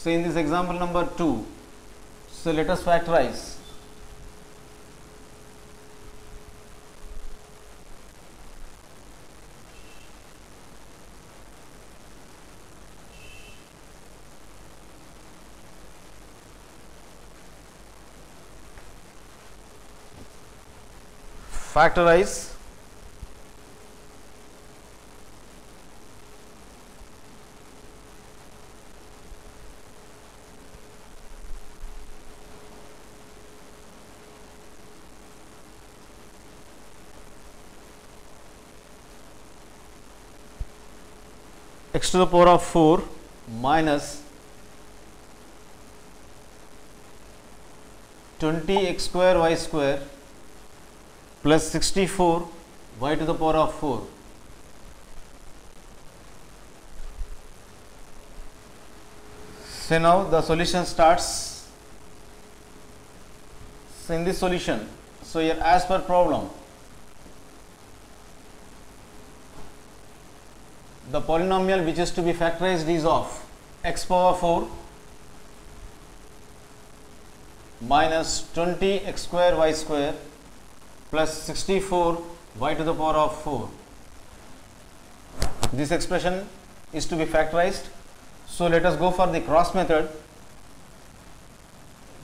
So in this example number 2, so let us factorize. Factorize x to the power of 4 minus 20x square y square plus 64 y to the power of 4. So now the solution starts. So in this solution, so here as per problem, the polynomial which is to be factorized is of x power 4 minus 20x square y square plus 64 y to the power of 4. This expression is to be factorized. So let us go for the cross method,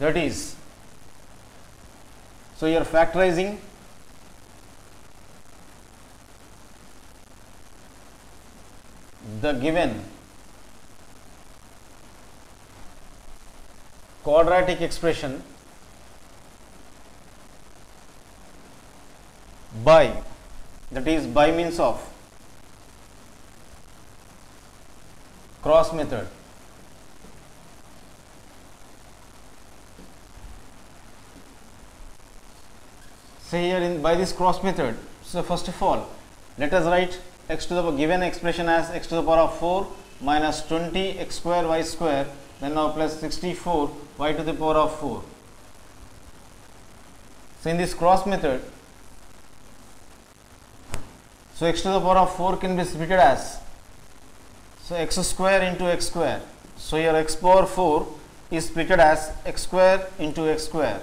that is, so you are factorizing the given quadratic expression by, that is by means of cross method. So here in by this cross method, so first of all let us write x to the given expression as x to the power of 4 minus 20 x square y square, then now plus 64 y to the power of 4. So in this cross method, so x to the power of 4 can be split as, so x square into x square. So here x power 4 is split as x square into x square.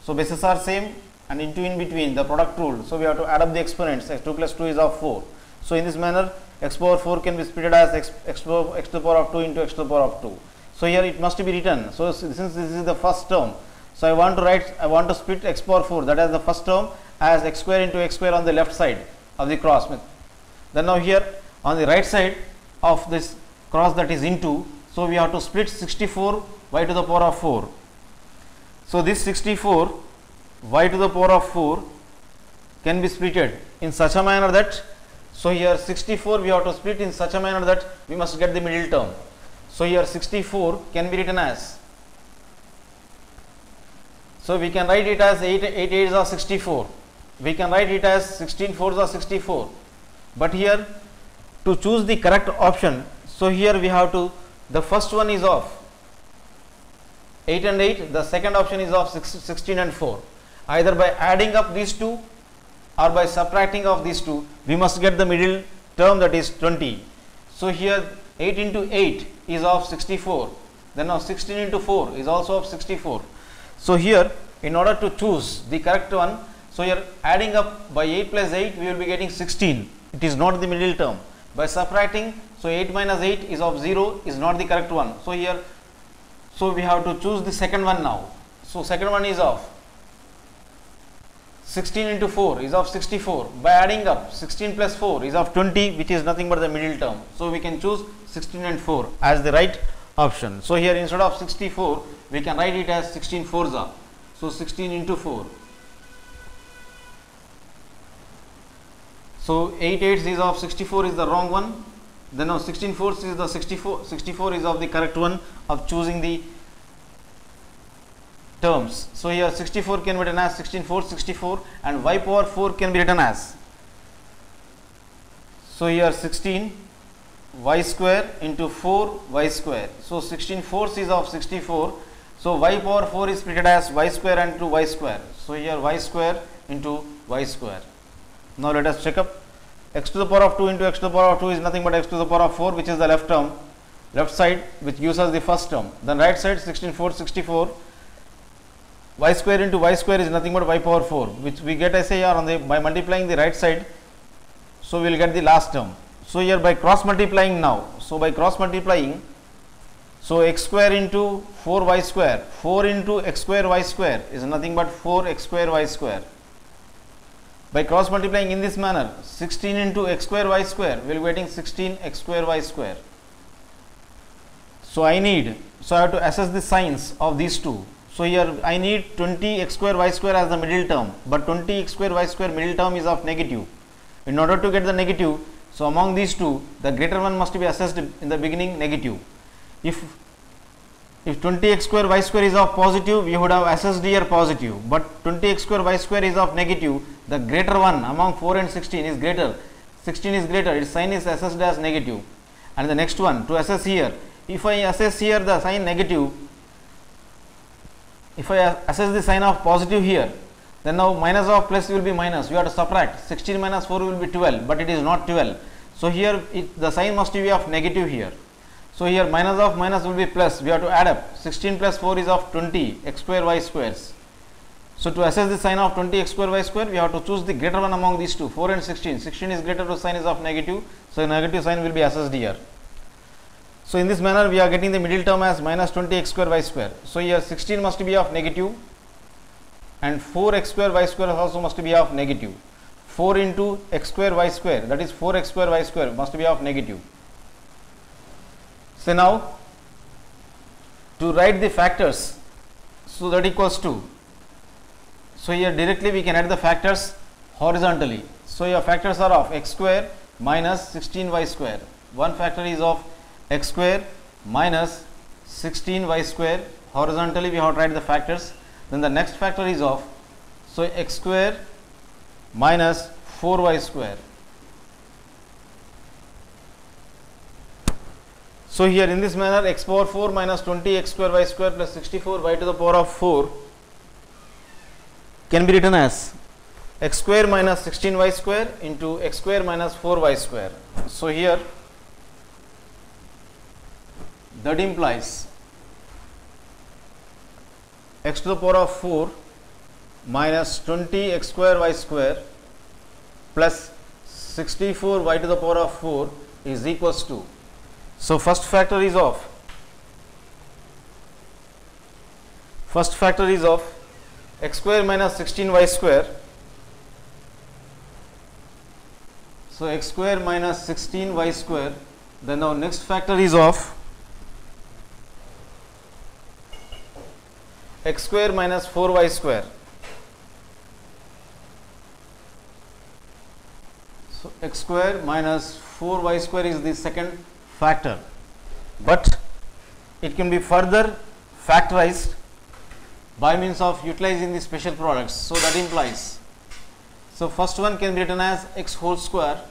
So bases are same and into in between the product rule. So we have to add up the exponents. X2 plus 2 is of 4. So in this manner x power 4 can be split as x to the power of 2 into x to the power of 2. So here it must be written. So since this is the first term, so I want to split x power 4, that is the first term, as x square into x square on the left side of the cross method. Then now here on the right side of this cross, that is into, so we have to split 64 y to the power of 4. So this 64 y to the power of 4 can be splitted in such a manner that, so here 64 we have to split in such a manner that we must get the middle term. So here 64 can be written as, so we can write it as 8 8s are 64, we can write it as 16 4s are 64, but here to choose the correct option, so here we have to, the first one is of 8 and 8, the second option is of 16 and 4. Either by adding up these two or by subtracting of these two, we must get the middle term, that is 20. So here 8 into 8 is of 64, then now 16 into 4 is also of 64. So here in order to choose the correct one, so here adding up by 8 plus 8 we will be getting 16, it is not the middle term. By subtracting, so 8 minus 8 is of 0 is not the correct one. So here, so we have to choose the second one now. So second one is of 16 into 4 is of 64. By adding up 16 plus 4 is of 20, which is nothing but the middle term. So we can choose 16 and 4 as the right option. So here instead of 64 we can write it as 16 4s are. So 16 into 4. So 8 8s is of 64 is the wrong one. Then now 16 4s is the 64 is of the correct one of choosing the terms. So here 64 can be written as 16 4 64 and y power 4 can be written as, so here 16 y square into 4 y square. So 16 4s is of 64. So y power 4 is split as y square and into y square. So here y square into y square. Now let us check up. X to the power of 2 into x to the power of 2 is nothing but x to the power of 4, which is the left term. left side, which gives us the first term. Then right side 16 4 64, y square into y square is nothing but y power 4, which we get as a r on the by multiplying the right side. So we will get the last term. So here by cross multiplying now, so by cross multiplying, so x square into 4y square, 4 into x square y square is nothing but 4x square y square. By cross multiplying in this manner, 16 into x square y square, we will be getting 16x square y square. So I have to assess the signs of these two. So here I need 20x square y square as the middle term, but 20x square y square middle term is of negative. In order to get the negative, so among these two, the greater one must be assessed in the beginning negative. If 20x square y square is of positive, we would have assessed here positive, but 20x square y square is of negative, the greater one among 4 and 16 is greater. 16 is greater, its sign is assessed as negative. And the next one, to assess here, if I assess here the sign negative, if I assess the sign of positive here, then now minus of plus will be minus, we have to subtract, 16 minus 4 will be 12, but it is not 12. So here the sign must be of negative here. So here minus of minus will be plus, we have to add up, 16 plus 4 is of 20 x square y squares. So to assess the sign of 20 x square y square, we have to choose the greater one among these two, 4 and 16. 16 is greater, so sign is of negative, so negative sign will be assessed here. So in this manner we are getting the middle term as minus 20 x square y square. So here 16 must be of negative and 4 x square y square also must be of negative. 4 into x square y square, that is 4 x square y square must be of negative. So now to write the factors, so that equals to, so here directly we can add the factors horizontally. So your factors are of x square minus 16y square. One factor is of x square minus 16y square. Horizontally we have to write the factors. Then the next factor is of, so x square minus 4y square. So here in this manner x power 4 minus 20 x square y square plus 64 y to the power of 4 can be written as x square minus 16y square into x square minus 4y square. So here that implies x to the power of 4 minus 20 x square y square plus 64 y to the power of 4 is equals to, so first factor is of x square minus 16y square. So x square minus 16y square. Then our next factor is of x square minus 4y square. So x square minus 4y square is the second factor, but it can be further factorized by means of utilizing the special products. So that implies, so first one can be written as x whole square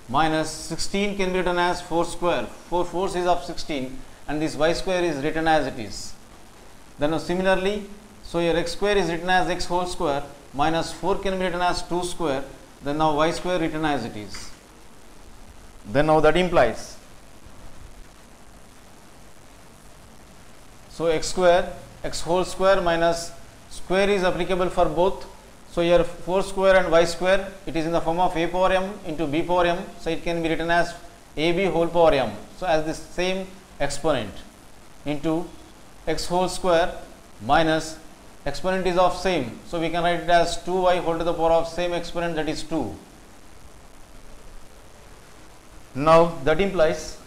minus 16 can be written as 4 square. 4 fourths is of 16 and this y square is written as it is. Then similarly, so your x square is written as x whole square minus 4 can be written as 2 square. Then now y square written as it is. Then now that implies, so x square, x whole square minus square is applicable for both. So here 4 square and y square, it is in the form of a power m into b power m. So it can be written as ab whole power m. So as the same exponent into x whole square minus exponent is of same. So we can write it as 2y whole to the power of same exponent, that is 2. Now that implies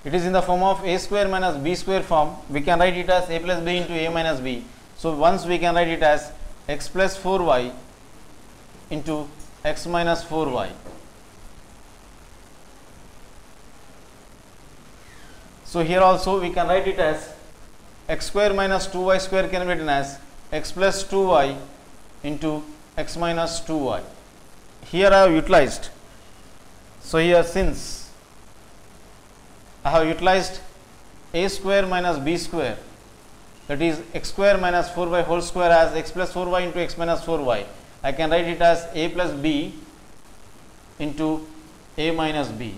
it is in the form of a square minus b square form. We can write it as a plus b into a minus b. So once we can write it as x plus 4y into x minus 4y. So here also we can write it as x square minus 2y square can be written as x plus 2y into x minus 2y. Here I have utilized, so here since I have utilized a square minus b square, that is x square minus 4y whole square as x plus 4y into x minus 4y, I can write it as a plus b into a minus b.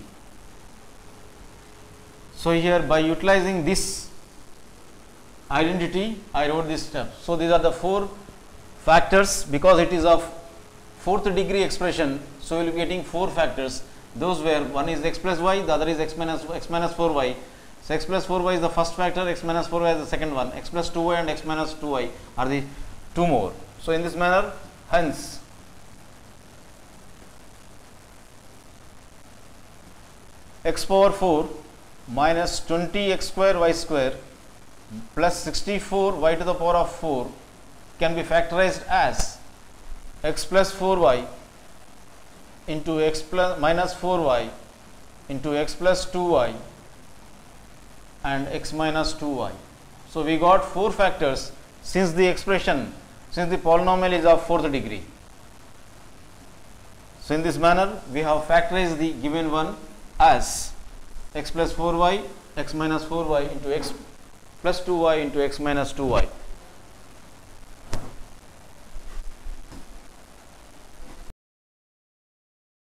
So here by utilizing this identity I wrote this step. So these are the 4 factors, because it is of 4th degree expression, so we will be getting 4 factors. Those were, one is x plus y, the other is x minus 4y. So x plus 4y is the first factor, x minus 4y is the second one, x plus 2y and x minus 2y are the 2 more. So in this manner, hence x power 4 minus 20x square y square plus 64 y to the power of 4 can be factorized as x plus 4y into x plus minus 4y into x plus 2y and x minus 2y. So we got 4 factors since the expression, since the polynomial is of 4th degree. So in this manner we have factorized the given one as x plus 4y, x minus 4y into x plus 2y into x minus 2y.